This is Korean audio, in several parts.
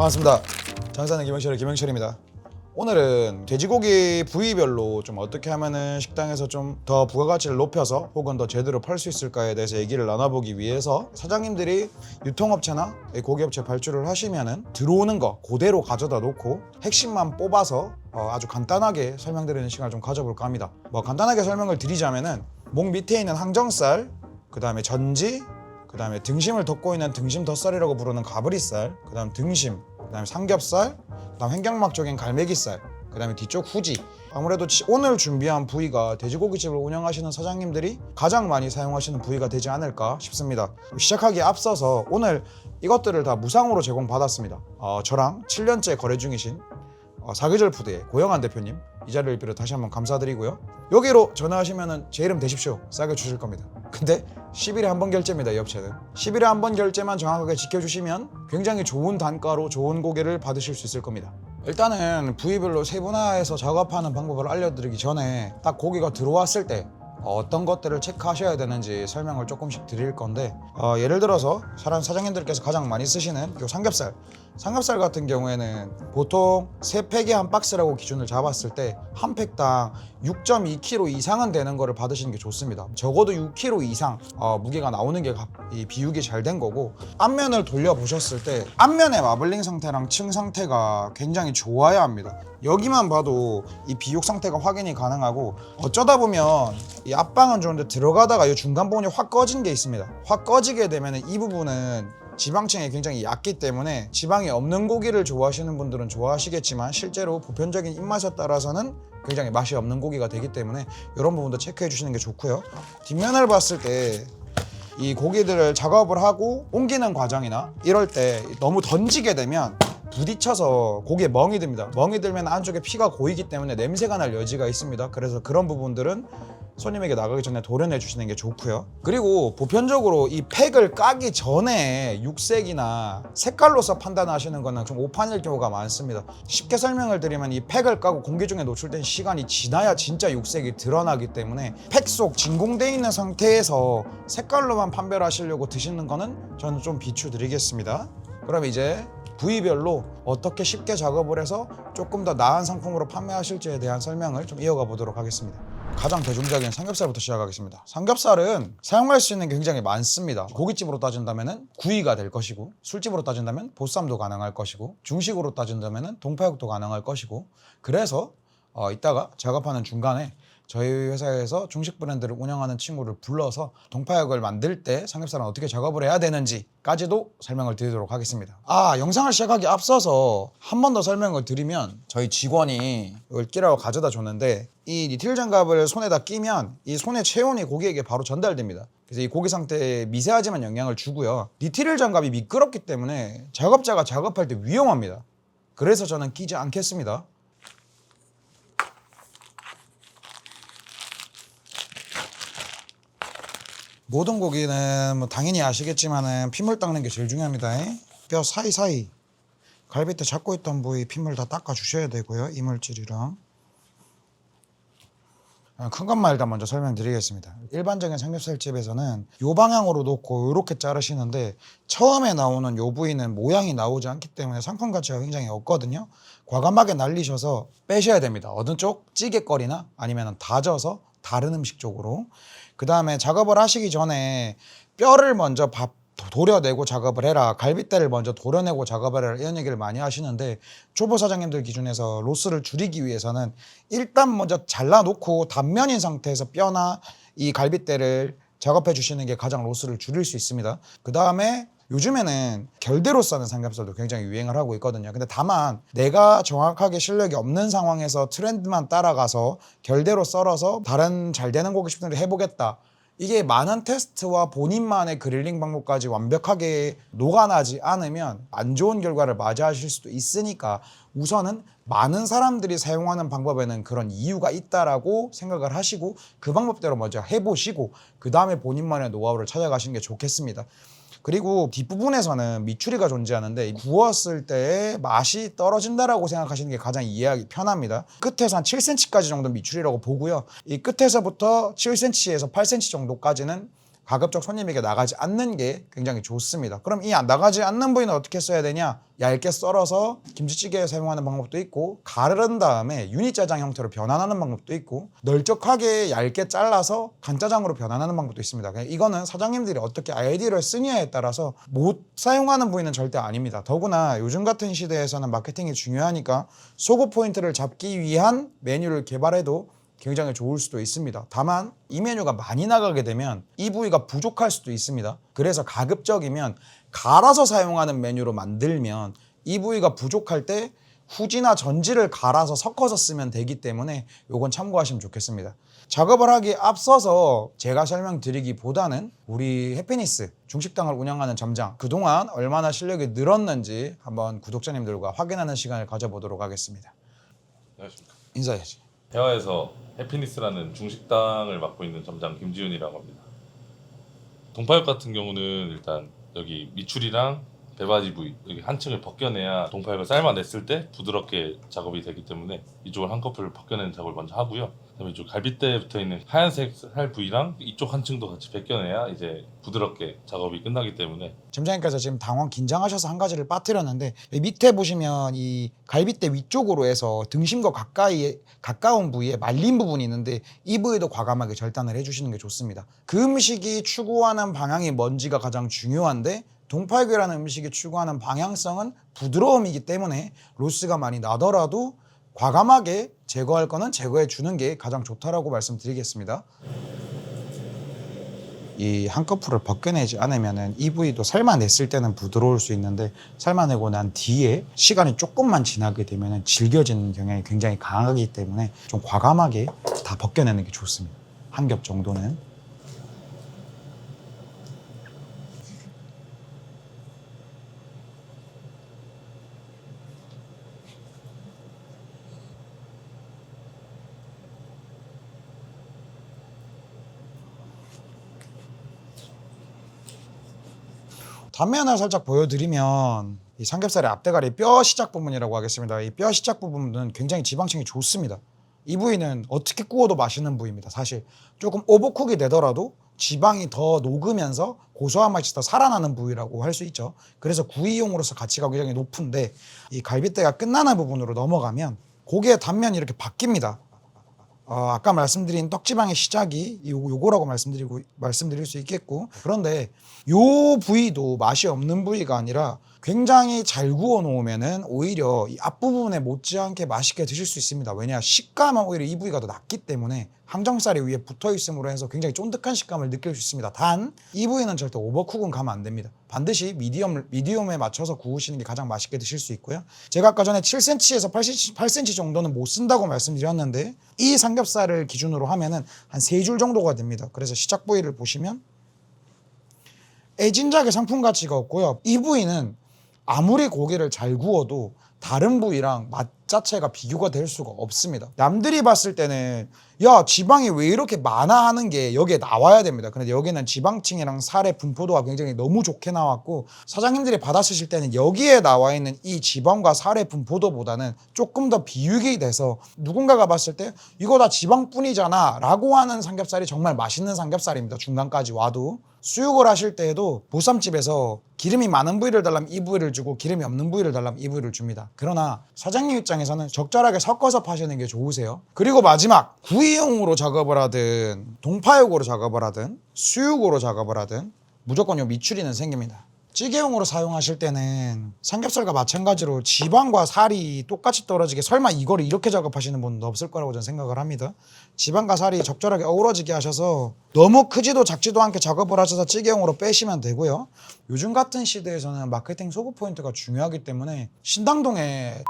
반갑습니다. 장사는 김영철의 김영철입니다. 오늘은 돼지고기 부위별로 좀 어떻게 하면은 식당에서 좀 더 부가가치를 높여서 혹은 더 제대로 팔 수 있을까에 대해서 얘기를 나눠보기 위해서 사장님들이 유통업체나 고기업체 발주를 하시면은 들어오는 거 그대로 가져다 놓고 핵심만 뽑아서 아주 간단하게 설명드리는 시간을 좀 가져볼까 합니다. 간단하게 설명을 드리자면은 목 밑에 있는 항정살, 그 다음에 전지, 그 다음에 등심을 덮고 있는 등심 덧살이라고 부르는 가브리살, 그 다음 등심, 그 다음에 삼겹살, 그 다음 횡격막 쪽엔 갈매기살, 그 다음에 뒤쪽 후지. 아무래도 오늘 준비한 부위가 돼지고기집을 운영하시는 사장님들이 가장 많이 사용하시는 부위가 되지 않을까 싶습니다. 시작하기에 앞서서 오늘 이것들을 다 무상으로 제공받았습니다. 저랑 7년째 거래 중이신 사계절 푸드의 고영한 대표님, 이 자리를 빌어 다시 한번 감사드리고요. 여기로 전화하시면 제 이름 대십시오 싸게 주실 겁니다. 근데 10일에 한 번 결제입니다. 이 업체는 10일에 한 번 결제만 정확하게 지켜주시면 굉장히 좋은 단가로 좋은 고기를 받으실 수 있을 겁니다. 일단은 부위별로 세분화해서 작업하는 방법을 알려드리기 전에 딱 고기가 들어왔을 때 어떤 것들을 체크하셔야 되는지 설명을 조금씩 드릴 건데, 예를 들어서 사장님들께서 가장 많이 쓰시는 요 삼겹살 같은 경우에는 보통 3팩에 한 박스라고 기준을 잡았을 때 한 팩당 6.2kg 이상은 되는 거를 받으시는 게 좋습니다. 적어도 6kg 이상 무게가 나오는 게 비육이 잘 된 거고, 앞면을 돌려보셨을 때 앞면의 마블링 상태랑 층 상태가 굉장히 좋아야 합니다. 여기만 봐도 이 비육 상태가 확인이 가능하고, 어쩌다 보면 이 앞방은 좋은데 들어가다가 이 중간 부분이 확 꺼진 게 있습니다. 확 꺼지게 되면 이 부분은 지방층이 굉장히 얕기 때문에 지방이 없는 고기를 좋아하시는 분들은 좋아하시겠지만 실제로 보편적인 입맛에 따라서는 굉장히 맛이 없는 고기가 되기 때문에 이런 부분도 체크해 주시는 게 좋고요. 뒷면을 봤을 때 이 고기들을 작업을 하고 옮기는 과정이나 이럴 때 너무 던지게 되면 부딪혀서 고기에 멍이 듭니다. 멍이 들면 안쪽에 피가 고이기 때문에 냄새가 날 여지가 있습니다. 그래서 그런 부분들은 손님에게 나가기 전에 도려내 주시는 게 좋고요. 그리고 보편적으로 이 팩을 까기 전에 육색이나 색깔로서 판단하시는 거는 좀 오판일 경우가 많습니다. 쉽게 설명을 드리면 이 팩을 까고 공기 중에 노출된 시간이 지나야 진짜 육색이 드러나기 때문에 팩 속 진공되어 있는 상태에서 색깔로만 판별을 하시려고 드시는 거는 저는 좀 비추드리겠습니다. 그럼 이제 부위별로 어떻게 쉽게 작업을 해서 조금 더 나은 상품으로 판매하실지에 대한 설명을 좀 이어가 보도록 하겠습니다. 가장 대중적인 삼겹살부터 시작하겠습니다. 삼겹살은 사용할 수 있는 게 굉장히 많습니다. 고깃집으로 따진다면 구이가 될 것이고, 술집으로 따진다면 보쌈도 가능할 것이고, 중식으로 따진다면 동파육도 가능할 것이고, 그래서 이따가 작업하는 중간에 저희 회사에서 중식 브랜드를 운영하는 친구를 불러서 동파육을 만들 때 삼겹살은 어떻게 작업을 해야 되는지까지도 설명을 드리도록 하겠습니다. 영상을 시작하기 앞서서 한 번 더 설명을 드리면, 저희 직원이 이걸 끼라고 가져다 줬는데 이 니틸 장갑을 손에다 끼면 이 손의 체온이 고기에게 바로 전달됩니다. 그래서 이 고기 상태에 미세하지만 영향을 주고요. 니틸 장갑이 미끄럽기 때문에 작업자가 작업할 때 위험합니다. 그래서 저는 끼지 않겠습니다. 모든 고기는 당연히 아시겠지만은 핏물 닦는 게 제일 중요합니다. 뼈 사이사이 갈비뼈 잡고 있던 부위 핏물 다 닦아 주셔야 되고요. 이물질이랑. 큰 것만 일단 먼저 설명드리겠습니다. 일반적인 삼겹살집에서는 이 방향으로 놓고 이렇게 자르시는데, 처음에 나오는 이 부위는 모양이 나오지 않기 때문에 상품 가치가 굉장히 없거든요. 과감하게 날리셔서 빼셔야 됩니다. 어느 쪽? 찌개거리나 아니면 다져서 다른 음식 쪽으로. 그 다음에 작업을 하시기 전에 뼈를 먼저 도려내고 작업을 해라, 갈비뼈를 먼저 도려내고 작업을 해라, 이런 얘기를 많이 하시는데, 초보 사장님들 기준에서 로스를 줄이기 위해서는 일단 먼저 잘라놓고 단면인 상태에서 뼈나 이 갈비뼈를 작업해 주시는 게 가장 로스를 줄일 수 있습니다. 그 다음에 요즘에는 결대로 싸는 삼겹살도 굉장히 유행을 하고 있거든요. 근데 다만 내가 정확하게 실력이 없는 상황에서 트렌드만 따라가서 결대로 썰어서 다른 잘 되는 고기 싶은데 해보겠다, 이게 많은 테스트와 본인만의 그릴링 방법까지 완벽하게 녹아나지 않으면 안 좋은 결과를 맞이하실 수도 있으니까, 우선은 많은 사람들이 사용하는 방법에는 그런 이유가 있다라고 생각을 하시고 그 방법대로 먼저 해보시고 그 다음에 본인만의 노하우를 찾아가시는 게 좋겠습니다. 그리고 뒷부분에서는 미추리가 존재하는데, 구웠을 때 맛이 떨어진다라고 생각하시는 게 가장 이해하기 편합니다. 끝에서 한 7cm까지 정도 미추리라고 보고요. 이 끝에서부터 7cm에서 8cm 정도까지는 가급적 손님에게 나가지 않는 게 굉장히 좋습니다. 그럼 이 나가지 않는 부위는 어떻게 써야 되냐? 얇게 썰어서 김치찌개에 사용하는 방법도 있고, 가른 다음에 유니짜장 형태로 변환하는 방법도 있고, 널쩍하게 얇게 잘라서 간짜장으로 변환하는 방법도 있습니다. 이거는 사장님들이 어떻게 아이디어를 쓰냐에 따라서 못 사용하는 부위는 절대 아닙니다. 더구나 요즘 같은 시대에서는 마케팅이 중요하니까 소구 포인트를 잡기 위한 메뉴를 개발해도 굉장히 좋을 수도 있습니다. 다만 이 메뉴가 많이 나가게 되면 이 부위가 부족할 수도 있습니다. 그래서 가급적이면 갈아서 사용하는 메뉴로 만들면 이 부위가 부족할 때 후지나 전지를 갈아서 섞어서 쓰면 되기 때문에 요건 참고하시면 좋겠습니다. 작업을 하기에 앞서서 제가 설명드리기보다는 우리 해피니스 중식당을 운영하는 점장 그동안 얼마나 실력이 늘었는지 한번 구독자님들과 확인하는 시간을 가져보도록 하겠습니다. 안녕하십니까. 인사해야지. 대화에서 해피니스라는 중식당을 맡고 있는 점장 김지훈이라고 합니다. 동파육 같은 경우는 일단 여기 미추리랑 배바지 부위 여기 한 층을 벗겨내야 동파육을 삶아냈을 때 부드럽게 작업이 되기 때문에 이쪽을 한꺼풀 벗겨내는 작업을 먼저 하고요. 그다음에 이쪽 갈빗대에 붙어있는 하얀색 살 부위랑 이쪽 한 층도 같이 벗겨내야 이제 부드럽게 작업이 끝나기 때문에. 점장님께서 지금 당황 긴장하셔서 한 가지를 빠뜨렸는데 밑에 보시면 이 갈빗대 위쪽으로 해서 등심과 가까운 부위에 말린 부분이 있는데 이 부위도 과감하게 절단을 해주시는 게 좋습니다. 그 음식이 추구하는 방향이 뭔지가 가장 중요한데 동파육이라는 음식이 추구하는 방향성은 부드러움이기 때문에 로스가 많이 나더라도 과감하게 제거할 거는 제거해 주는 게 가장 좋다라고 말씀드리겠습니다. 이 한꺼풀을 벗겨내지 않으면 이 부위도 삶아냈을 때는 부드러울 수 있는데 삶아내고 난 뒤에 시간이 조금만 지나게 되면 질겨지는 경향이 굉장히 강하기 때문에 좀 과감하게 다 벗겨내는 게 좋습니다. 한 겹 정도는. 단면을 살짝 보여드리면 이 삼겹살의 앞대가리 뼈 시작 부분이라고 하겠습니다. 이 뼈 시작 부분은 굉장히 지방층이 좋습니다. 이 부위는 어떻게 구워도 맛있는 부위입니다. 사실 조금 오버쿡이 되더라도 지방이 더 녹으면서 고소한 맛이 더 살아나는 부위라고 할 수 있죠. 그래서 구이용으로서 가치가 굉장히 높은데 이 갈빗대가 끝나는 부분으로 넘어가면 고기의 단면이 이렇게 바뀝니다. 아까 말씀드린 떡지방의 시작이 요거라고 말씀드릴 수 있겠고, 그런데 요 부위도 맛이 없는 부위가 아니라 굉장히 잘 구워 놓으면은 오히려 이 앞부분에 못지않게 맛있게 드실 수 있습니다. 왜냐, 식감은 오히려 이 부위가 더 낫기 때문에 항정살이 위에 붙어 있음으로 해서 굉장히 쫀득한 식감을 느낄 수 있습니다. 단 이 부위는 절대 오버쿡은 가면 안 됩니다. 반드시 미디움에 맞춰서 구우시는 게 가장 맛있게 드실 수 있고요. 제가 아까 전에 7cm에서 8cm 정도는 못 쓴다고 말씀드렸는데 이 삼겹살을 기준으로 하면은 한 3줄 정도가 됩니다. 그래서 시작 부위를 보시면 애진작의 상품 가치가 없고요. 이 부위는 아무리 고기를 잘 구워도 다른 부위랑 맛 자체가 비교가 될 수가 없습니다. 남들이 봤을 때는 야, 지방이 왜 이렇게 많아 하는 게 여기에 나와야 됩니다. 근데 여기는 지방층이랑 살의 분포도가 굉장히 너무 좋게 나왔고, 사장님들이 받아쓰실 때는 여기에 나와 있는 이 지방과 살의 분포도보다는 조금 더 비육이 돼서 누군가가 봤을 때 이거 다 지방뿐이잖아 라고 하는 삼겹살이 정말 맛있는 삼겹살입니다. 중간까지 와도. 수육을 하실 때에도 보쌈집에서 기름이 많은 부위를 달라면 이 부위를 주고 기름이 없는 부위를 달라면 이 부위를 줍니다. 그러나 사장님 입장에서는 적절하게 섞어서 파시는 게 좋으세요. 그리고 마지막, 구이용으로 작업을 하든 동파육으로 작업을 하든 수육으로 작업을 하든 무조건 요 미추리는 생깁니다. 찌개용으로 사용하실 때는 삼겹살과 마찬가지로 지방과 살이 똑같이 떨어지게, 설마 이거를 이렇게 작업하시는 분도 없을 거라고 저는 생각을 합니다. 지방과 살이 적절하게 어우러지게 하셔서 너무 크지도 작지도 않게 작업을 하셔서 찌개용으로 빼시면 되고요. 요즘 같은 시대에서는 마케팅 소구 포인트가 중요하기 때문에 신당동에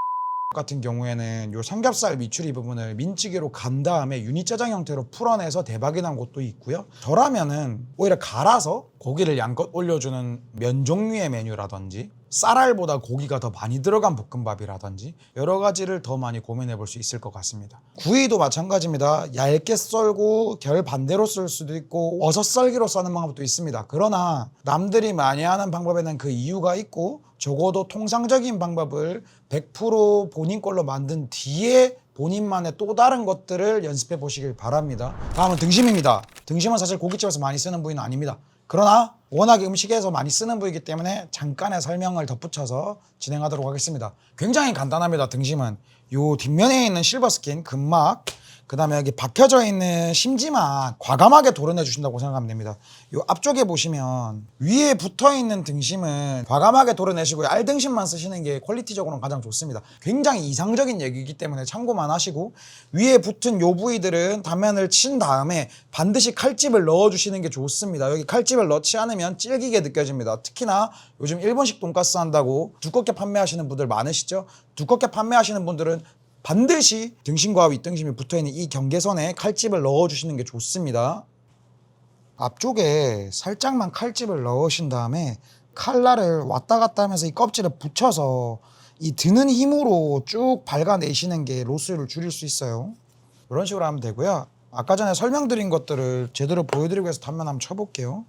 같은 경우에는 요 삼겹살 미추리 부분을 민찌개로 간 다음에 유니짜장 형태로 풀어내서 대박이 난 곳도 있고요. 저라면은 오히려 갈아서 고기를 양껏 올려주는 면 종류의 메뉴라든지 쌀알보다 고기가 더 많이 들어간 볶음밥이라든지 여러 가지를 더 많이 고민해 볼 수 있을 것 같습니다. 구이도 마찬가지입니다. 얇게 썰고 결 반대로 썰 수도 있고 어서 썰기로 써는 방법도 있습니다. 그러나 남들이 많이 하는 방법에는 그 이유가 있고, 적어도 통상적인 방법을 100% 본인 걸로 만든 뒤에 본인만의 또 다른 것들을 연습해 보시길 바랍니다. 다음은 등심입니다. 등심은 사실 고깃집에서 많이 쓰는 부위는 아닙니다. 그러나 워낙에 음식에서 많이 쓰는 부위이기 때문에 잠깐의 설명을 덧붙여서 진행하도록 하겠습니다. 굉장히 간단합니다. 등심은 요 뒷면에 있는 실버 스킨, 근막, 그 다음에 여기 박혀져 있는 심지만 과감하게 도려내 주신다고 생각하면 됩니다. 요 앞쪽에 보시면 위에 붙어 있는 등심은 과감하게 도려내시고 알등심만 쓰시는 게 퀄리티적으로는 가장 좋습니다. 굉장히 이상적인 얘기이기 때문에 참고만 하시고, 위에 붙은 요 부위들은 단면을 친 다음에 반드시 칼집을 넣어 주시는 게 좋습니다. 여기 칼집을 넣지 않으면 질기게 느껴집니다. 특히나 요즘 일본식 돈가스 한다고 두껍게 판매하시는 분들 많으시죠? 두껍게 판매하시는 분들은 반드시 등심과 윗등심이 붙어있는 이 경계선에 칼집을 넣어주시는 게 좋습니다. 앞쪽에 살짝만 칼집을 넣으신 다음에 칼날을 왔다 갔다 하면서 이 껍질에 붙여서 이 드는 힘으로 쭉 밟아내시는 게 로스를 줄일 수 있어요. 이런 식으로 하면 되고요. 아까 전에 설명드린 것들을 제대로 보여드리기 위해서 단면 한번 쳐볼게요.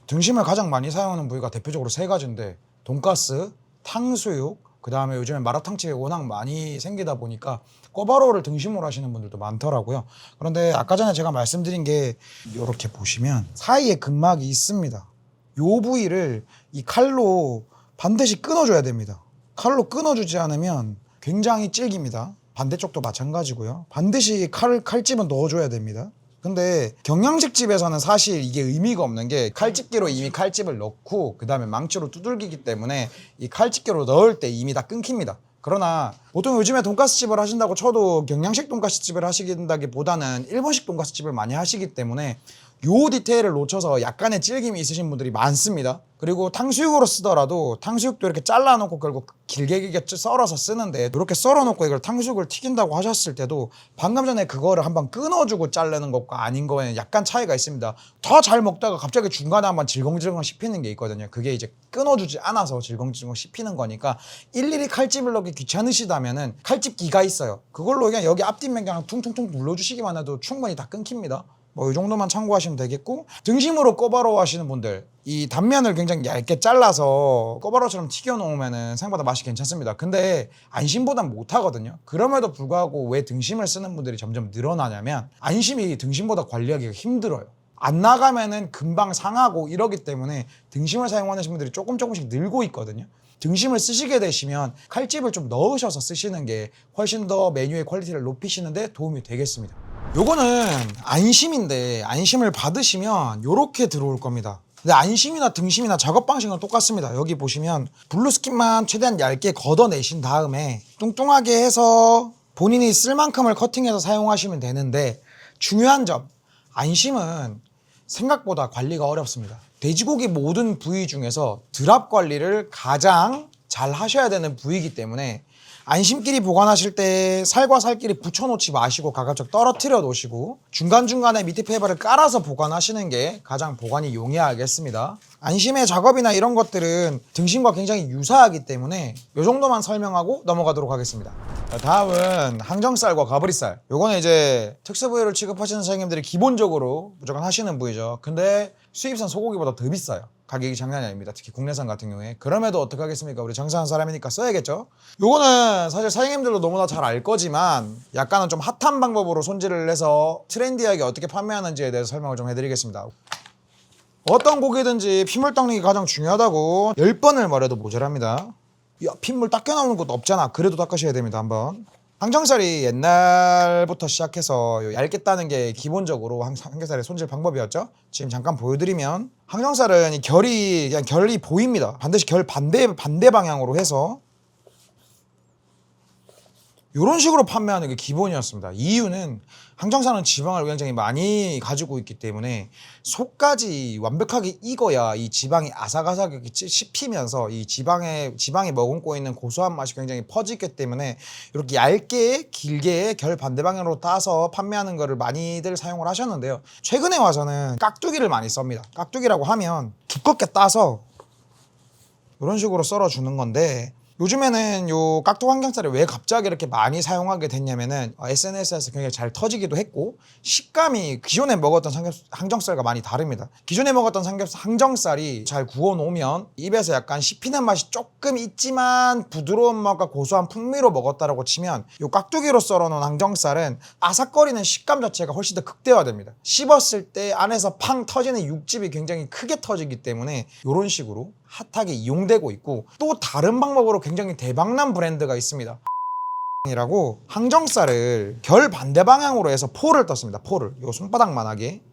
등심을 가장 많이 사용하는 부위가 대표적으로 세 가지인데, 돈가스, 탕수육, 그 다음에 요즘에 마라탕집이 워낙 많이 생기다 보니까 꿔바로우를 등심으로 하시는 분들도 많더라고요. 그런데 아까 전에 제가 말씀드린 게 이렇게 보시면 사이에 근막이 있습니다. 요 부위를 이 칼로 반드시 끊어줘야 됩니다. 칼로 끊어주지 않으면 굉장히 질깁니다. 반대쪽도 마찬가지고요. 반드시 칼집은 넣어줘야 됩니다. 근데 경양식 집에서는 사실 이게 의미가 없는 게 칼집기로 이미 칼집을 넣고 그 다음에 망치로 두들기기 때문에 이 칼집기로 넣을 때 이미 다 끊깁니다. 그러나 보통 요즘에 돈가스 집을 하신다고 쳐도 경양식 돈가스 집을 하시긴다기보다는 일본식 돈가스 집을 많이 하시기 때문에 요 디테일을 놓쳐서 약간의 질김이 있으신 분들이 많습니다. 그리고 탕수육으로 쓰더라도 탕수육도 이렇게 잘라놓고 결국 길게 썰어서 쓰는데, 이렇게 썰어놓고 이걸 탕수육을 튀긴다고 하셨을 때도 방금 전에 그거를 한번 끊어주고 자르는 것과 아닌 거에는 약간 차이가 있습니다. 더 잘 먹다가 갑자기 중간에 한번 질겅질겅 씹히는 게 있거든요. 그게 이제 끊어주지 않아서 질겅질겅 씹히는 거니까 일일이 칼집을 넣기 귀찮으시다면은 칼집기가 있어요. 그걸로 그냥 여기 앞뒷면 그냥 퉁퉁퉁 눌러주시기만 해도 충분히 다 끊깁니다. 뭐 이 정도만 참고하시면 되겠고, 등심으로 꿔바로우 하시는 분들, 이 단면을 굉장히 얇게 잘라서 꿔바로우처럼 튀겨 놓으면은 생각보다 맛이 괜찮습니다. 근데 안심보단 못하거든요. 그럼에도 불구하고 왜 등심을 쓰는 분들이 점점 늘어나냐면, 안심이 등심보다 관리하기가 힘들어요. 안 나가면은 금방 상하고 이러기 때문에 등심을 사용하는 분들이 조금씩 늘고 있거든요. 등심을 쓰시게 되시면 칼집을 좀 넣으셔서 쓰시는 게 훨씬 더 메뉴의 퀄리티를 높이시는 데 도움이 되겠습니다. 요거는 안심인데, 안심을 받으시면 요렇게 들어올 겁니다. 근데 안심이나 등심이나 작업 방식은 똑같습니다. 여기 보시면 블루스킨만 최대한 얇게 걷어내신 다음에 뚱뚱하게 해서 본인이 쓸 만큼을 커팅해서 사용하시면 되는데, 중요한 점, 안심은 생각보다 관리가 어렵습니다. 돼지고기 모든 부위 중에서 드랍 관리를 가장 잘 하셔야 되는 부위이기 때문에 안심끼리 보관하실 때 살과 살끼리 붙여놓지 마시고 가급적 떨어뜨려 놓으시고 중간중간에 밑에 페이퍼를 깔아서 보관하시는 게 가장 보관이 용이하겠습니다. 안심의 작업이나 이런 것들은 등심과 굉장히 유사하기 때문에 이 정도만 설명하고 넘어가도록 하겠습니다. 다음은 항정살과 가브리살. 요거는 이제 특수 부위를 취급하시는 사장님들이 기본적으로 무조건 하시는 부위죠. 근데 수입산 소고기보다 더 비싸요. 가격이 장난이 아닙니다. 특히 국내산 같은 경우에. 그럼에도 어떡하겠습니까? 우리 장사하는 사람이니까 써야겠죠. 요거는 사실 사장님들도 너무나 잘 알 거지만 약간은 좀 핫한 방법으로 손질을 해서 트렌디하게 어떻게 판매하는지에 대해서 설명을 좀 해드리겠습니다. 어떤 고기든지 핏물 닦는 게 가장 중요하다고 10번을 말해도 모자랍니다. 야, 핏물 닦여 나오는 것도 없잖아. 그래도 닦으셔야 됩니다. 한번. 항정살이 옛날부터 시작해서 얇게 따는 게 기본적으로 항정살의 손질 방법이었죠. 지금 잠깐 보여드리면, 항정살은 이 결이 그냥 결이 보입니다. 반드시 결 반대 방향으로 해서 이런 식으로 판매하는 게 기본이었습니다. 이유는 항정살은 지방을 굉장히 많이 가지고 있기 때문에 속까지 완벽하게 익어야 이 지방이 아삭아삭하게 씹히면서 이 지방이 머금고 있는 고소한 맛이 굉장히 퍼지기 때문에 이렇게 얇게 길게 결 반대 방향으로 따서 판매하는 거를 많이들 사용을 하셨는데요. 최근에 와서는 깍두기를 많이 썹니다. 깍두기라고 하면 두껍게 따서 이런 식으로 썰어주는 건데, 요즘에는 요 깍두 항정살을 왜 갑자기 이렇게 많이 사용하게 됐냐면은 SNS에서 굉장히 잘 터지기도 했고 식감이 기존에 먹었던 항정살과 많이 다릅니다. 기존에 먹었던 항정살이 잘 구워 놓으면 입에서 약간 씹히는 맛이 조금 있지만 부드러운 맛과 고소한 풍미로 먹었다라고 치면 요 깍두기로 썰어 놓은 항정살은 아삭거리는 식감 자체가 훨씬 더 극대화됩니다. 씹었을 때 안에서 팡 터지는 육즙이 굉장히 크게 터지기 때문에 이런 식으로 핫하게 이용되고 있고, 또 다른 방법으로 굉장히 대박난 브랜드가 있습니다. 이라고 항정살을 결 반대 방향으로 해서 포를 떴습니다. 포를 요 손바닥만하게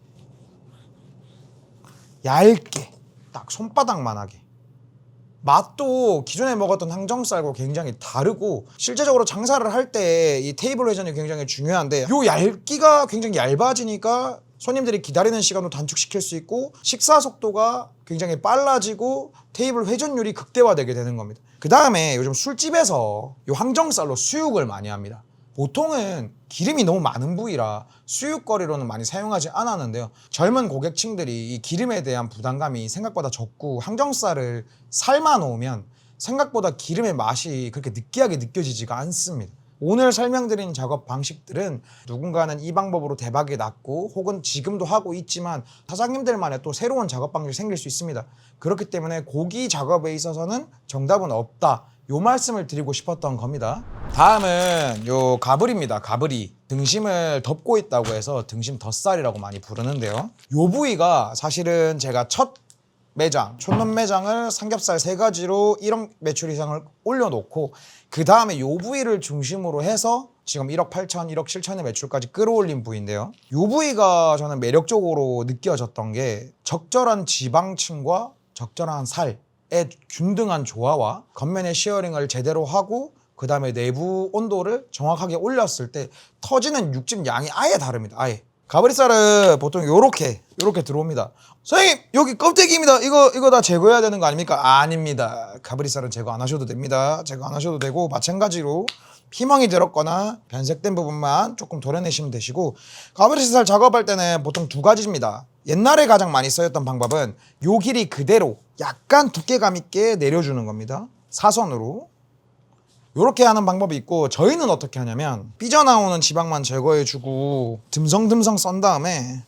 얇게 딱 손바닥만하게. 맛도 기존에 먹었던 항정살과 굉장히 다르고, 실제적으로 장사를 할 때 이 테이블 회전이 굉장히 중요한데 요 얇기가 굉장히 얇아지니까 손님들이 기다리는 시간도 단축시킬 수 있고 식사 속도가 굉장히 빨라지고 테이블 회전율이 극대화되게 되는 겁니다. 그 다음에 요즘 술집에서 요 항정살로 수육을 많이 합니다. 보통은 기름이 너무 많은 부위라 수육거리로는 많이 사용하지 않았는데요. 젊은 고객층들이 이 기름에 대한 부담감이 생각보다 적고 항정살을 삶아 놓으면 생각보다 기름의 맛이 그렇게 느끼하게 느껴지지가 않습니다. 오늘 설명드린 작업 방식들은 누군가는 이 방법으로 대박이 났고 혹은 지금도 하고 있지만 사장님들만의 또 새로운 작업 방식이 생길 수 있습니다. 그렇기 때문에 고기 작업에 있어서는 정답은 없다, 요 말씀을 드리고 싶었던 겁니다. 다음은 요 가브리입니다. 가브리. 등심을 덮고 있다고 해서 등심 덧살이라고 많이 부르는데요. 요 부위가 사실은 제가 첫 매장, 촌놈 매장을 삼겹살 3가지로 1억 매출 이상을 올려놓고 그 다음에 요 부위를 중심으로 해서 지금 1억 8천, 1억 7천의 매출까지 끌어올린 부위인데요. 요 부위가 저는 매력적으로 느껴졌던 게 적절한 지방층과 적절한 살의 균등한 조화와 겉면의 시어링을 제대로 하고 그 다음에 내부 온도를 정확하게 올렸을 때 터지는 육즙 양이 아예 다릅니다. 아예. 가브리살은 보통 요렇게 들어옵니다. 선생님 여기 껍데기입니다. 이거 다 제거해야 되는 거 아닙니까? 아닙니다. 가브리살은 제거 안 하셔도 됩니다. 제거 안 하셔도 되고 마찬가지로 피멍이 들었거나 변색된 부분만 조금 도려내시면 되시고, 가브리살 작업할 때는 보통 2가지입니다. 옛날에 가장 많이 쓰였던 방법은 요 길이 그대로 약간 두께감 있게 내려주는 겁니다. 사선으로 요렇게 하는 방법이 있고, 저희는 어떻게 하냐면 삐져나오는 지방만 제거해주고 듬성듬성 썬 다음에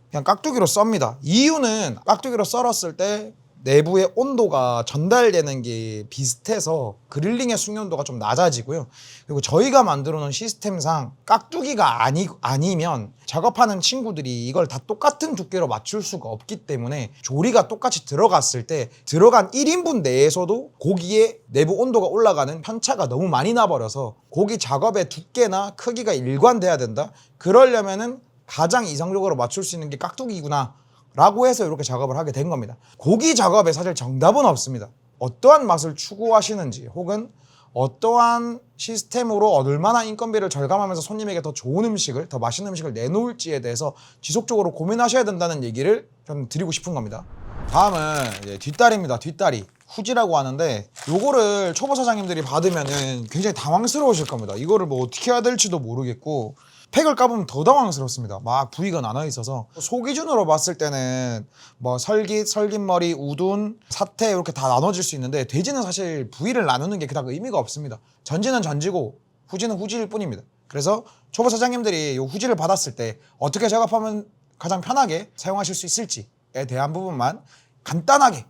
그냥 깍두기로 썹니다. 이유는 깍두기로 썰었을 때 내부의 온도가 전달되는 게 비슷해서 그릴링의 숙련도가 좀 낮아지고요. 그리고 저희가 만들어 놓은 시스템상 깍두기가 아니면 작업하는 친구들이 이걸 다 똑같은 두께로 맞출 수가 없기 때문에 조리가 똑같이 들어갔을 때 들어간 1인분 내에서도 고기의 내부 온도가 올라가는 편차가 너무 많이 나버려서 고기 작업의 두께나 크기가 일관돼야 된다. 그러려면은 가장 이성적으로 맞출 수 있는 게 깍두기구나 라고 해서 이렇게 작업을 하게 된 겁니다. 고기 작업에 사실 정답은 없습니다. 어떠한 맛을 추구하시는지 혹은 어떠한 시스템으로 얼마나 인건비를 절감하면서 손님에게 더 좋은 음식을, 더 맛있는 음식을 내놓을지에 대해서 지속적으로 고민하셔야 된다는 얘기를 저는 드리고 싶은 겁니다. 다음은 이제 뒷다리입니다. 뒷다리. 후지라고 하는데 요거를 초보 사장님들이 받으면은 굉장히 당황스러우실 겁니다. 이거를 뭐 어떻게 해야 될지도 모르겠고 팩을 까보면 더 당황스럽습니다. 막 부위가 나눠 있어서 소 기준으로 봤을 때는 뭐 설깃, 설깃머리, 우둔, 사태 이렇게 다 나눠질 수 있는데 돼지는 사실 부위를 나누는 게 그닥 의미가 없습니다. 전지는 전지고 후지는 후지일 뿐입니다. 그래서 초보 사장님들이 이 후지를 받았을 때 어떻게 작업하면 가장 편하게 사용하실 수 있을지에 대한 부분만 간단하게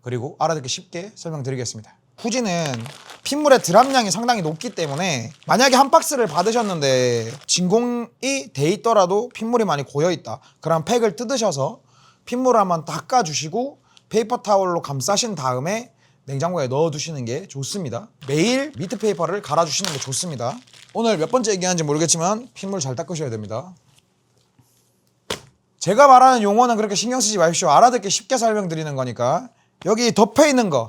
그리고 알아듣기 쉽게 설명드리겠습니다. 후지는 핏물의 드랍량이 상당히 높기 때문에 만약에 한 박스를 받으셨는데 진공이 돼 있더라도 핏물이 많이 고여 있다. 그럼 팩을 뜯으셔서 핏물을 한번 닦아주시고 페이퍼 타월로 감싸신 다음에 냉장고에 넣어두시는 게 좋습니다. 매일 미트 페이퍼를 갈아주시는 게 좋습니다. 오늘 몇 번째 얘기하는지 모르겠지만 핏물 잘 닦으셔야 됩니다. 제가 말하는 용어는 그렇게 신경 쓰지 마십시오. 알아듣기 쉽게 설명드리는 거니까. 여기 덮여있는 걸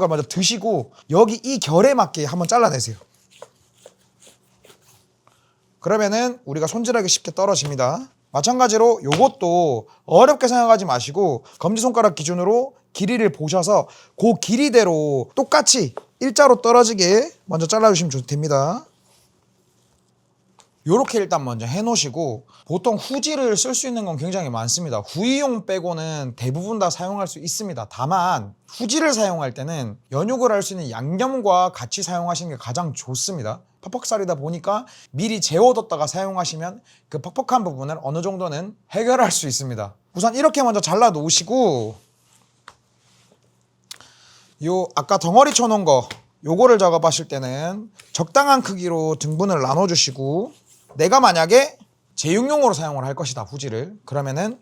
먼저 드시고 여기 이 결에 맞게 한번 잘라내세요. 그러면은 우리가 손질하기 쉽게 떨어집니다. 마찬가지로 요것도 어렵게 생각하지 마시고 검지손가락 기준으로 길이를 보셔서 그 길이대로 똑같이 일자로 떨어지게 먼저 잘라주시면 됩니다. 요렇게 일단 먼저 해놓으시고, 보통 후지를 쓸 수 있는 건 굉장히 많습니다. 구이용 빼고는 대부분 다 사용할 수 있습니다. 다만 후지를 사용할 때는 연육을 할 수 있는 양념과 같이 사용하시는 게 가장 좋습니다. 퍽퍽살이다 보니까 미리 재워뒀다가 사용하시면 그 퍽퍽한 부분을 어느 정도는 해결할 수 있습니다. 우선 이렇게 먼저 잘라 놓으시고, 요 아까 덩어리 쳐놓은 거 요거를 작업하실 때는 적당한 크기로 등분을 나눠주시고, 내가 만약에 제육용으로 사용을 할 것이다, 후지를. 그러면은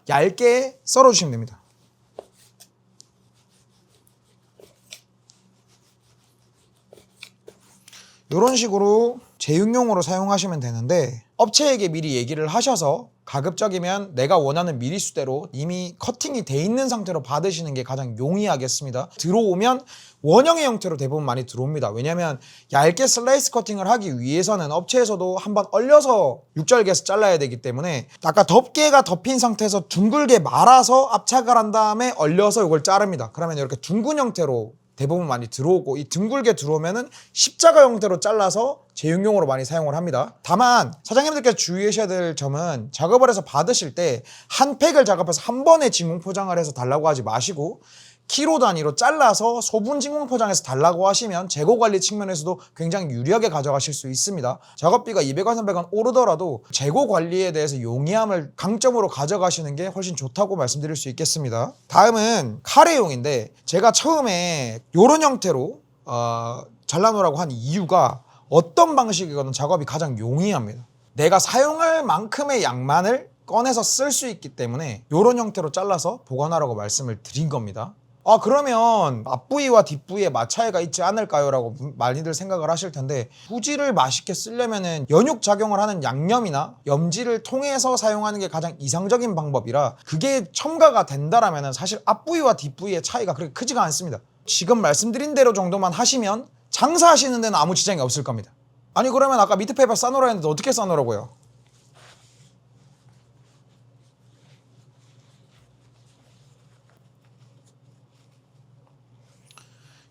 얇게 썰어주시면 됩니다. 이런 식으로 제육용으로 사용하시면 되는데, 업체에게 미리 얘기를 하셔서 가급적이면 내가 원하는 미리수대로 이미 커팅이 돼 있는 상태로 받으시는 게 가장 용이하겠습니다. 들어오면 원형의 형태로 대부분 많이 들어옵니다. 왜냐면 얇게 슬라이스 커팅을 하기 위해서는 업체에서도 한번 얼려서 육절개에서 잘라야 되기 때문에, 아까 덮개가 덮인 상태에서 둥글게 말아서 압착을 한 다음에 얼려서 이걸 자릅니다. 그러면 이렇게 둥근 형태로 대부분 많이 들어오고, 이 둥글게 들어오면은 십자가 형태로 잘라서 제육용으로 많이 사용을 합니다. 다만 사장님들께서 주의하셔야 될 점은, 작업을 해서 받으실 때 한 팩을 작업해서 한 번에 진공 포장을 해서 달라고 하지 마시고, 키로 단위로 잘라서 소분 진공 포장해서 달라고 하시면 재고 관리 측면에서도 굉장히 유리하게 가져가실 수 있습니다. 작업비가 200원, 300원 오르더라도 재고 관리에 대해서 용이함을 강점으로 가져가시는 게 훨씬 좋다고 말씀드릴 수 있겠습니다. 다음은 카레용인데, 제가 처음에 이런 형태로 잘라놓으라고 한 이유가, 어떤 방식이거든 작업이 가장 용이합니다. 내가 사용할 만큼의 양만을 꺼내서 쓸 수 있기 때문에 이런 형태로 잘라서 보관하라고 말씀을 드린 겁니다. 그러면 앞부위와 뒷부위에 맛 차이가 있지 않을까요? 라고 많이들 생각을 하실 텐데, 후지를 맛있게 쓰려면은 연육 작용을 하는 양념이나 염지를 통해서 사용하는 게 가장 이상적인 방법이라, 그게 첨가가 된다라면은 사실 앞부위와 뒷부위의 차이가 그렇게 크지가 않습니다. 지금 말씀드린 대로 정도만 하시면 장사하시는 데는 아무 지장이 없을 겁니다. 아니 그러면 아까 미트 페이퍼 싸놓으라 했는데 어떻게 싸놓으라고요?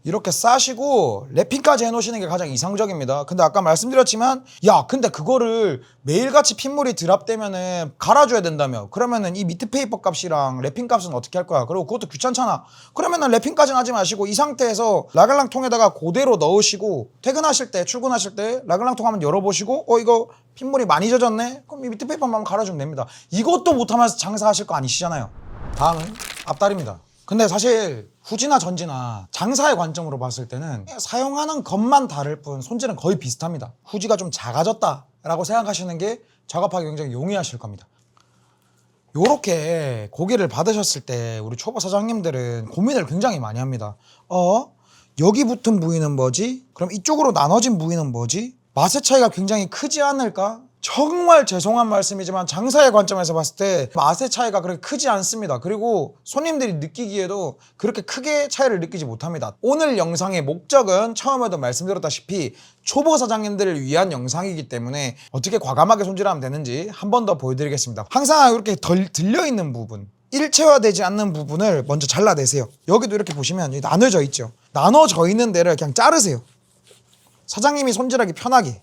이렇게 싸시고 랩핑까지 해놓으시는 게 가장 이상적입니다. 근데 아까 말씀드렸지만, 야 근데 그거를 매일같이 핏물이 드랍되면은 갈아줘야 된다며, 그러면은 이 미트 페이퍼 값이랑 랩핑 값은 어떻게 할 거야? 그리고 그것도 귀찮잖아. 그러면은 랩핑까지는 하지 마시고 이 상태에서 라글랑 통에다가 그대로 넣으시고, 퇴근하실 때 출근하실 때 라글랑 통 한번 열어보시고, 이거 핏물이 많이 젖었네? 그럼 이 미트 페이퍼만 한번 갈아주면 됩니다. 이것도 못하면서 장사하실 거 아니시잖아요. 다음은 앞다리입니다. 근데 사실 후지나 전지나 장사의 관점으로 봤을 때는 사용하는 것만 다를 뿐 손질은 거의 비슷합니다. 후지가 좀 작아졌다 라고 생각하시는 게 작업하기 굉장히 용이하실 겁니다. 요렇게 고기를 받으셨을 때 우리 초보 사장님들은 고민을 굉장히 많이 합니다. 여기 붙은 부위는 뭐지? 그럼 이쪽으로 나눠진 부위는 뭐지? 맛의 차이가 굉장히 크지 않을까? 정말 죄송한 말씀이지만 장사의 관점에서 봤을 때 맛의 차이가 그렇게 크지 않습니다. 그리고 손님들이 느끼기에도 그렇게 크게 차이를 느끼지 못합니다. 오늘 영상의 목적은 처음에도 말씀드렸다시피 초보 사장님들을 위한 영상이기 때문에 어떻게 과감하게 손질하면 되는지 한 번 더 보여드리겠습니다. 항상 이렇게 들려있는 부분, 일체화되지 않는 부분을 먼저 잘라내세요. 여기도 이렇게 보시면 나눠져 있죠. 나눠져 있는 데를 그냥 자르세요. 사장님이 손질하기 편하게.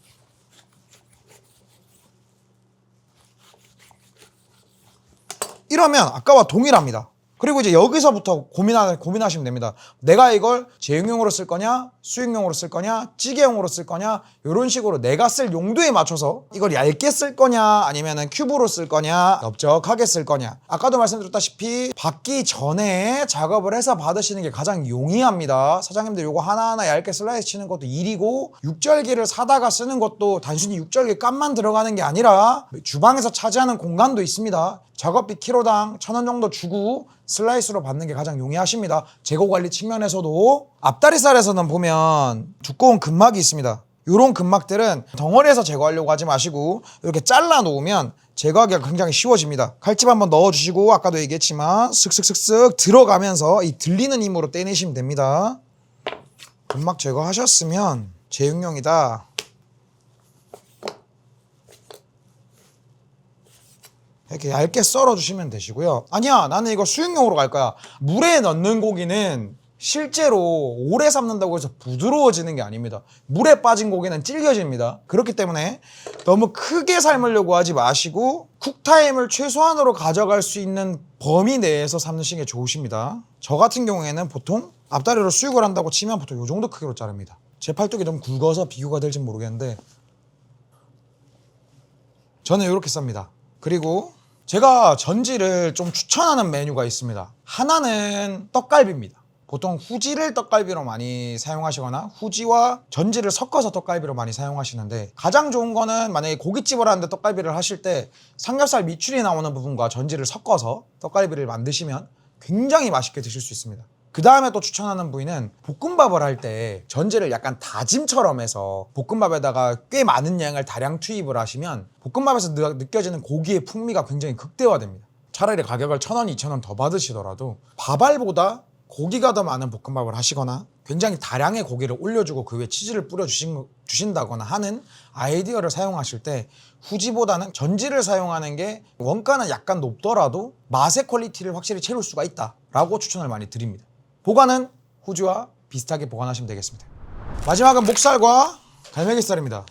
이러면 아까와 동일합니다. 그리고 이제 여기서부터 고민하시면 됩니다. 내가 이걸 제육용으로 쓸 거냐, 수육용으로 쓸 거냐, 찌개용으로 쓸 거냐, 이런 식으로 내가 쓸 용도에 맞춰서 이걸 얇게 쓸 거냐, 아니면은 큐브로 쓸 거냐, 넓적하게 쓸 거냐. 아까도 말씀드렸다시피 받기 전에 작업을 해서 받으시는 게 가장 용이합니다. 사장님들 요거 하나하나 얇게 슬라이스 치는 것도 일이고, 육절기를 사다가 쓰는 것도 단순히 육절기 값만 들어가는 게 아니라 주방에서 차지하는 공간도 있습니다. 작업비 키로당 1,000원 정도 주고 슬라이스로 받는 게 가장 용이하십니다. 재고 관리 측면에서도. 앞다리살에서는 보면 두꺼운 근막이 있습니다. 이런 근막들은 덩어리에서 제거하려고 하지 마시고 이렇게 잘라 놓으면 제거하기가 굉장히 쉬워집니다. 칼집 한번 넣어주시고, 아까도 얘기했지만 슥슥슥슥 들어가면서 이 들리는 힘으로 떼내시면 됩니다. 근막 제거하셨으면 제육용이다. 이렇게 얇게 썰어 주시면 되시고요. 아니야 나는 이거 수육용으로 갈 거야. 물에 넣는 고기는 실제로 오래 삶는다고 해서 부드러워지는 게 아닙니다. 물에 빠진 고기는 질겨집니다. 그렇기 때문에 너무 크게 삶으려고 하지 마시고 쿡타임을 최소한으로 가져갈 수 있는 범위 내에서 삶으시는 게 좋으십니다. 저 같은 경우에는 보통 앞다리로 수육을 한다고 치면 보통 이 정도 크기로 자릅니다. 제 팔뚝이 좀 굵어서 비교가 될지 모르겠는데 저는 이렇게 쌉니다. 그리고 제가 전지를 좀 추천하는 메뉴가 있습니다. 하나는 떡갈비입니다. 보통 후지를 떡갈비로 많이 사용하시거나 후지와 전지를 섞어서 떡갈비로 많이 사용하시는데 가장 좋은 거는 만약에 고깃집을 하는데 떡갈비를 하실 때 삼겹살 밑줄이 나오는 부분과 전지를 섞어서 떡갈비를 만드시면 굉장히 맛있게 드실 수 있습니다. 그 다음에 또 추천하는 부위는 볶음밥을 할 때 전지를 약간 다짐처럼 해서 볶음밥에다가 꽤 많은 양을 다량 투입을 하시면 볶음밥에서 느껴지는 고기의 풍미가 굉장히 극대화됩니다. 차라리 가격을 1,000원, 2,000원 더 받으시더라도 밥알보다 고기가 더 많은 볶음밥을 하시거나 굉장히 다량의 고기를 올려주고 그 위에 치즈를 뿌려주신다거나 하는 아이디어를 사용하실 때 후지보다는 전지를 사용하는 게 원가는 약간 높더라도 맛의 퀄리티를 확실히 채울 수가 있다라고 추천을 많이 드립니다. 보관은 후지와 비슷하게 보관하시면 되겠습니다. 마지막은 목살과 갈매기살입니다.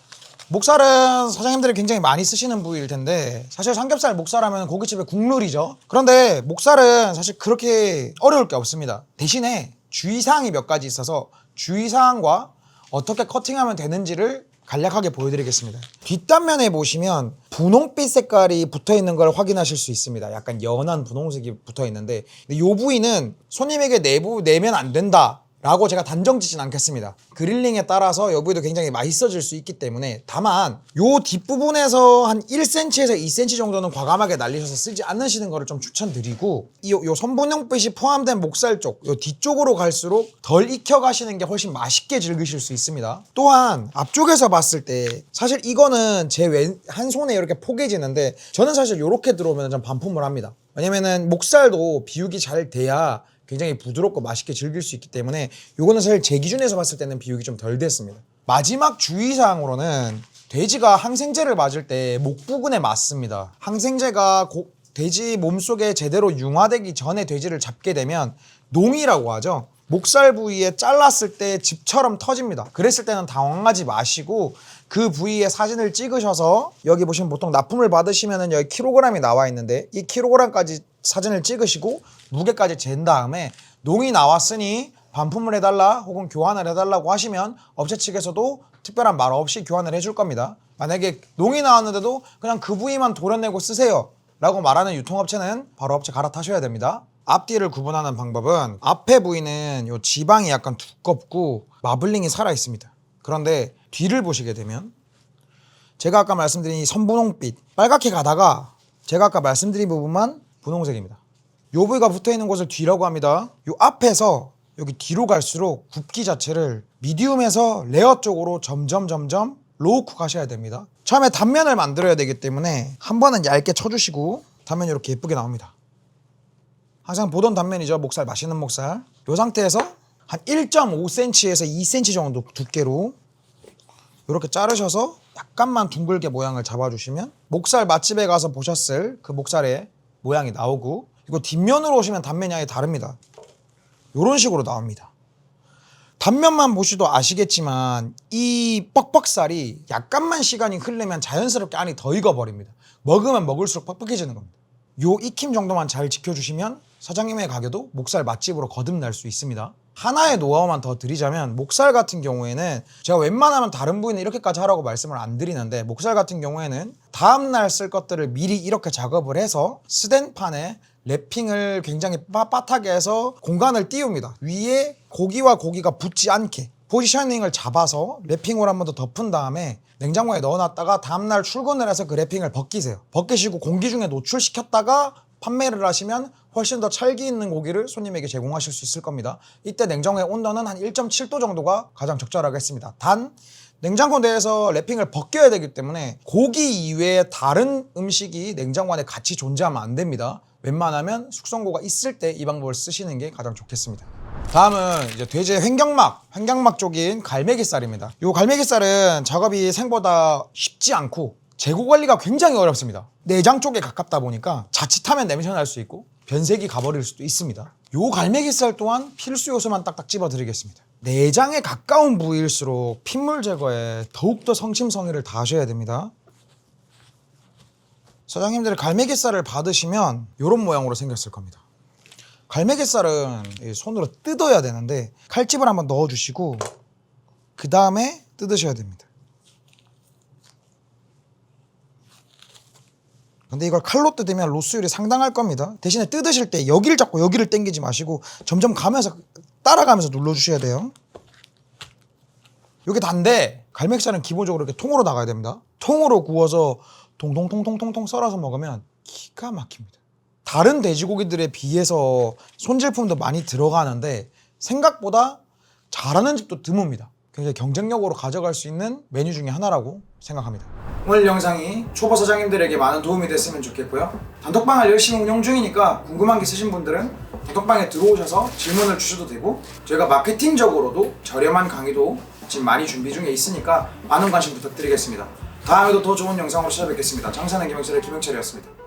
목살은 사장님들이 굉장히 많이 쓰시는 부위일 텐데 사실 삼겹살 목살 하면 고깃집의 국룰이죠. 그런데 목살은 사실 그렇게 어려울 게 없습니다. 대신에 주의사항이 몇 가지 있어서 주의사항과 어떻게 커팅하면 되는지를 간략하게 보여드리겠습니다. 뒷단면에 보시면 분홍빛 색깔이 붙어있는 걸 확인하실 수 있습니다. 약간 연한 분홍색이 붙어있는데 이 부위는 손님에게 내면 안 된다 라고 제가 단정 짓진 않겠습니다. 그릴링에 따라서 이 부위도 굉장히 맛있어질 수 있기 때문에 다만 요 뒷부분에서 한 1cm에서 2cm 정도는 과감하게 날리셔서 쓰지 않으시는 거를 좀 추천드리고 요 선분홍빛이 포함된 목살 쪽, 요 뒤쪽으로 갈수록 덜 익혀가시는 게 훨씬 맛있게 즐기실 수 있습니다. 또한 앞쪽에서 봤을 때 사실 이거는 제 한 손에 이렇게 포개지는데 저는 사실 이렇게 들어오면 좀 반품을 합니다. 왜냐면은 목살도 비육이 잘 돼야 굉장히 부드럽고 맛있게 즐길 수 있기 때문에 이거는 사실 제 기준에서 봤을 때는 비육이 좀 덜 됐습니다. 마지막 주의사항으로는 돼지가 항생제를 맞을 때 목 부근에 맞습니다. 항생제가 돼지 몸속에 제대로 융화되기 전에 돼지를 잡게 되면 농이라고 하죠. 목살 부위에 잘랐을 때 즙처럼 터집니다. 그랬을 때는 당황하지 마시고 그 부위에 사진을 찍으셔서 여기 보시면 보통 납품을 받으시면은 여기 킬로그램이 나와 있는데 이 킬로그램까지 사진을 찍으시고 무게까지 잰 다음에 농이 나왔으니 반품을 해달라 혹은 교환을 해달라고 하시면 업체 측에서도 특별한 말 없이 교환을 해줄 겁니다. 만약에 농이 나왔는데도 그냥 그 부위만 도려내고 쓰세요 라고 말하는 유통업체는 바로 업체 갈아타셔야 됩니다. 앞뒤를 구분하는 방법은 앞에 부위는 요 지방이 약간 두껍고 마블링이 살아있습니다. 그런데 뒤를 보시게 되면 제가 아까 말씀드린 이 선분홍빛 빨갛게 가다가 제가 아까 말씀드린 부분만 분홍색입니다. 요 부위가 붙어있는 곳을 뒤라고 합니다. 요 앞에서 여기 뒤로 갈수록 굽기 자체를 미디움에서 레어 쪽으로 점점 로우쿡 하셔야 됩니다. 처음에 단면을 만들어야 되기 때문에 한 번은 얇게 쳐주시고 단면이 이렇게 예쁘게 나옵니다. 항상 보던 단면이죠. 목살, 맛있는 목살. 이 상태에서 한 1.5cm에서 2cm 정도 두께로 이렇게 자르셔서 약간만 둥글게 모양을 잡아주시면 목살 맛집에 가서 보셨을 그 목살의 모양이 나오고 이거 뒷면으로 오시면 단면이 아예 다릅니다. 이런 식으로 나옵니다. 단면만 보셔도 아시겠지만 이 뻑뻑살이 약간만 시간이 흐르면 자연스럽게 안이 더 익어버립니다. 먹으면 먹을수록 뻑뻑해지는 겁니다. 요 익힘 정도만 잘 지켜주시면 사장님의 가게도 목살 맛집으로 거듭날 수 있습니다. 하나의 노하우만 더 드리자면 목살 같은 경우에는 제가 wen만하면 다른 부위는 이렇게까지 하라고 말씀을 안 드리는데 목살 같은 경우에는 다음날 쓸 것들을 미리 이렇게 작업을 해서 스텐판에 랩핑을 굉장히 빳빳하게 해서 공간을 띄웁니다. 위에 고기와 고기가 붙지 않게 포지셔닝을 잡아서 랩핑으로 한 번 더 덮은 다음에 냉장고에 넣어놨다가 다음날 출근을 해서 그 랩핑을 벗기세요. 벗기시고 공기 중에 노출시켰다가 판매를 하시면 훨씬 더 찰기 있는 고기를 손님에게 제공하실 수 있을 겁니다. 이때 냉장고의 온도는 한 1.7도 정도가 가장 적절하겠습니다. 단 냉장고 내에서 랩핑을 벗겨야 되기 때문에 고기 이외에 다른 음식이 냉장고 안에 같이 존재하면 안 됩니다. 웬만하면 숙성고가 있을 때 이 방법을 쓰시는 게 가장 좋겠습니다. 다음은 이제 돼지의 횡격막 쪽인 갈매기살입니다. 이 갈매기살은 작업이 생보다 쉽지 않고 재고 관리가 굉장히 어렵습니다. 내장 쪽에 가깝다 보니까 자칫하면 냄새 날 수 있고 변색이 가버릴 수도 있습니다. 요 갈매기살 또한 필수 요소만 딱딱 집어드리겠습니다. 내장에 가까운 부위일수록 핏물 제거에 더욱더 성심성의를 다하셔야 됩니다. 사장님들이 갈매기살을 받으시면 이런 모양으로 생겼을 겁니다. 갈매기살은 이 손으로 뜯어야 되는데 칼집을 한번 넣어주시고 그 다음에 뜯으셔야 됩니다. 근데 이걸 칼로 뜯으면 로스율이 상당할 겁니다. 대신에 뜯으실 때 여기를 잡고 여기를 당기지 마시고 점점 가면서 따라가면서 눌러주셔야 돼요. 이게 단데 갈매기살은 기본적으로 이렇게 통으로 나가야 됩니다. 통으로 구워서 통통통통통통 썰어서 먹으면 기가 막힙니다. 다른 돼지고기들에 비해서 손질품도 많이 들어가는데 생각보다 잘하는 집도 드뭅니다. 굉장히 경쟁력으로 가져갈 수 있는 메뉴 중에 하나라고 생각합니다. 오늘 영상이 초보 사장님들에게 많은 도움이 됐으면 좋겠고요. 단톡방을 열심히 운영 중이니까 궁금한 게 있으신 분들은 단톡방에 들어오셔서 질문을 주셔도 되고 저희가 마케팅적으로도 저렴한 강의도 지금 많이 준비 중에 있으니까 많은 관심 부탁드리겠습니다. 다음에도 더 좋은 영상으로 찾아뵙겠습니다. 장사는 김영철의 김영철이었습니다.